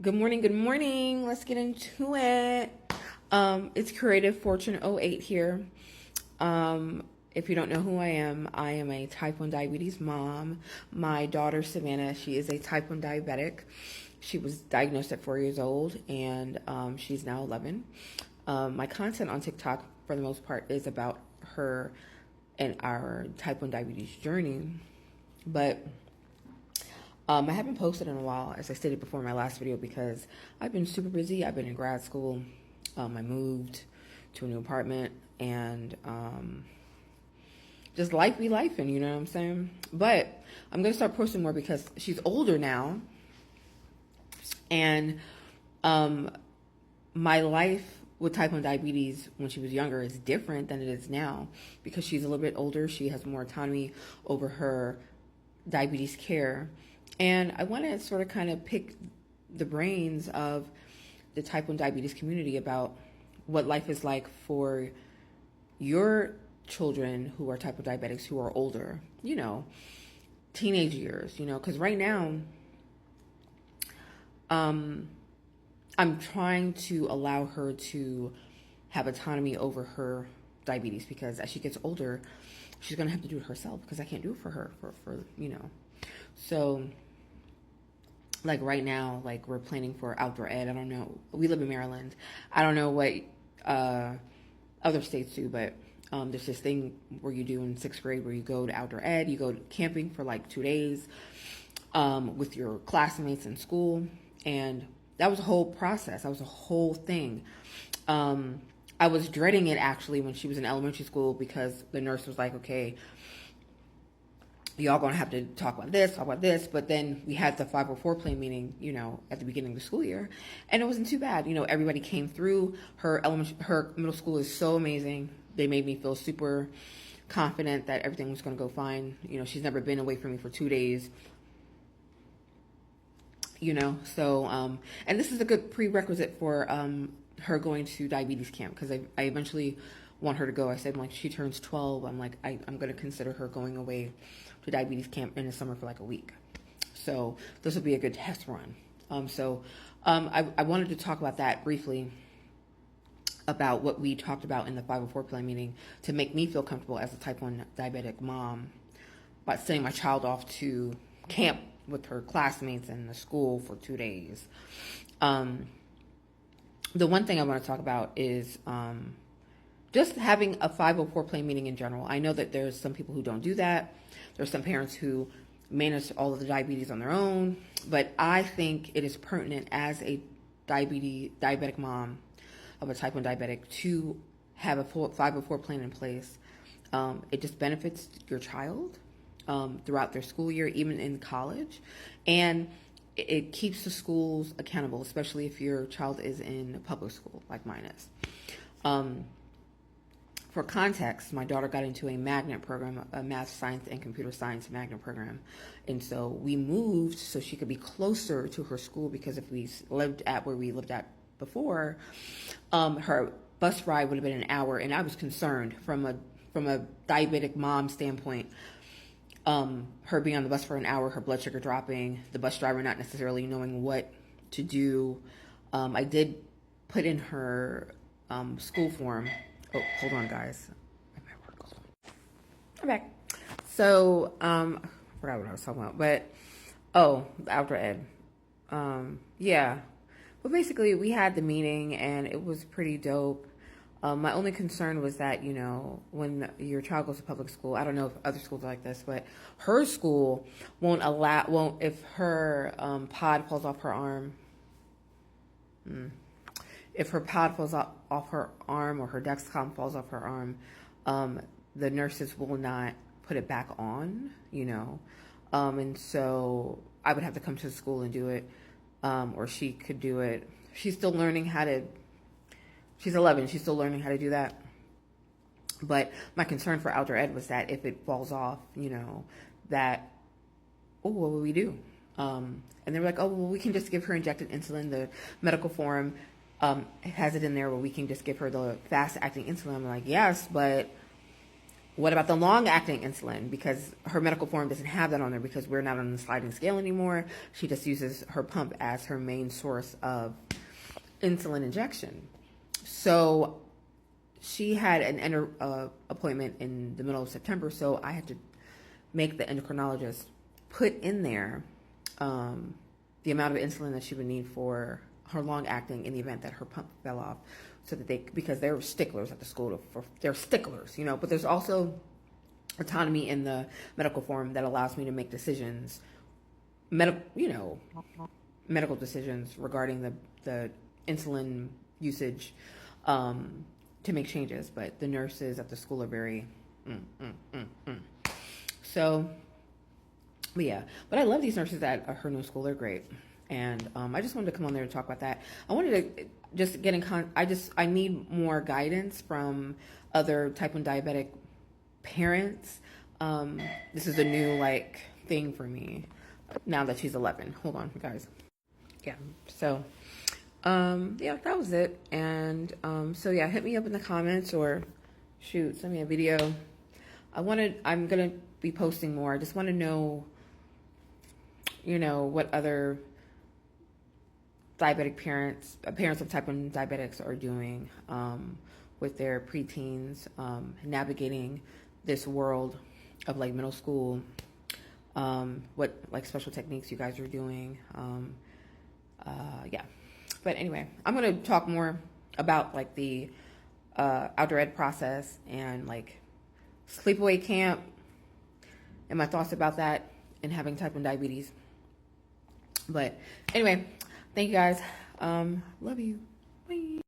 Good morning, good morning. Let's get into it. It's Creative Fortune08 here. If you don't know who I am a type 1 diabetes mom. My daughter, Savannah, she is a type 1 diabetic. She was diagnosed at 4 years old, and she's now 11. My content on TikTok, for the most part, is about her and our type 1 diabetes journey. But I haven't posted in a while, as I stated before in my last video, because I've been super busy. I've been in grad school. I moved to a new apartment, and just life be lifing, you know what I'm saying? But I'm going to start posting more because she's older now, and my life with type 1 diabetes when she was younger is different than it is now because she's a little bit older. She has more autonomy over her diabetes care. And I want to sort of kind of pick the brains of the type 1 diabetes community about what life is like for your children who are type 1 diabetics who are older, you know, teenage years, you know, because right now, I'm trying to allow her to have autonomy over her diabetes because as she gets older, she's going to have to do it herself because I can't do it for her, for you know. So, like right now, like we're planning for outdoor ed. I don't know. We live in Maryland. I don't know what other states do, but there's this thing where you do in 6th grade where you go to outdoor ed. You go camping for like 2 days with your classmates in school. And that was a whole process. That was a whole thing. I was dreading it actually when she was in elementary school because the nurse was like, okay, y'all gonna have to talk about this, but then we had the 504 plan meeting, you know, at the beginning of the school year, and it wasn't too bad. You know, everybody came through. Her middle school is so amazing. They made me feel super confident that everything was gonna go fine. You know, she's never been away from me for 2 days. You know, so and this is a good prerequisite for her going to diabetes camp because I eventually want her to go. I said, like, she turns 12. I'm like, I'm going to consider her going away to diabetes camp in the summer for like a week. So this will be a good test run. I wanted to talk about that briefly, about what we talked about in the 504 plan meeting to make me feel comfortable as a type 1 diabetic mom by sending my child off to camp with her classmates in the school for 2 days. The one thing I want to talk about is just having a 504 plan meeting in general. I know that there's some people who don't do that. There's some parents who manage all of the diabetes on their own. But I think it is pertinent as a diabetic mom of a type 1 diabetic to have a 504 plan in place. It just benefits your child throughout their school year, even in college. And it keeps the schools accountable, especially if your child is in public school like mine is. For context, my daughter got into a magnet program, a math, science, and computer science magnet program. And so we moved so she could be closer to her school because if we lived at where we lived at before, her bus ride would have been an hour. And I was concerned from a diabetic mom standpoint, her being on the bus for an hour, her blood sugar dropping, the bus driver not necessarily knowing what to do. I did put in her school form. Oh, hold on, guys. I'm back. So, I forgot what I was talking about, but, the outdoor ed. Yeah. But basically, we had the meeting, and it was pretty dope. My only concern was that, you know, when your child goes to public school, I don't know if other schools are like this, but her school if her pod falls off her arm, if her pod falls off her arm or her Dexcom falls off her arm, the nurses will not put it back on, you know. And so I would have to come to the school and do it, or she could do it. She's still learning how to, she's 11, she's still learning how to do that. But my concern for outdoor ed was that if it falls off, you know, that, what will we do? And they were like, well, we can just give her injected insulin. The medical form has it in there where we can just give her the fast-acting insulin. I'm like, yes, but what about the long-acting insulin? Because her medical form doesn't have that on there because we're not on the sliding scale anymore. She just uses her pump as her main source of insulin injection. So she had an appointment in the middle of September, so I had to make the endocrinologist put in there the amount of insulin that she would need for her long-acting in the event that her pump fell off, so that because they were sticklers at the school. They're sticklers, you know, but there's also autonomy in the medical form that allows me to make decisions, medical decisions regarding the insulin usage, to make changes. But the nurses at the school are very, So, but I love these nurses at her new school. They're great. And I just wanted to come on there to talk about that. I wanted to just get in I need more guidance from other type 1 diabetic parents. This is a new thing for me now that she's 11. Hold on, guys. Yeah. So, that was it. And hit me up in the comments or send me a video. I'm gonna be posting more. I just want to know, what other diabetic parents of type 1 diabetics are doing with their preteens, navigating this world of middle school, what special techniques you guys are doing. But anyway, I'm going to talk more about the outdoor ed process and sleepaway camp and my thoughts about that and having type 1 diabetes. But anyway, thank you guys. Love you. Bye.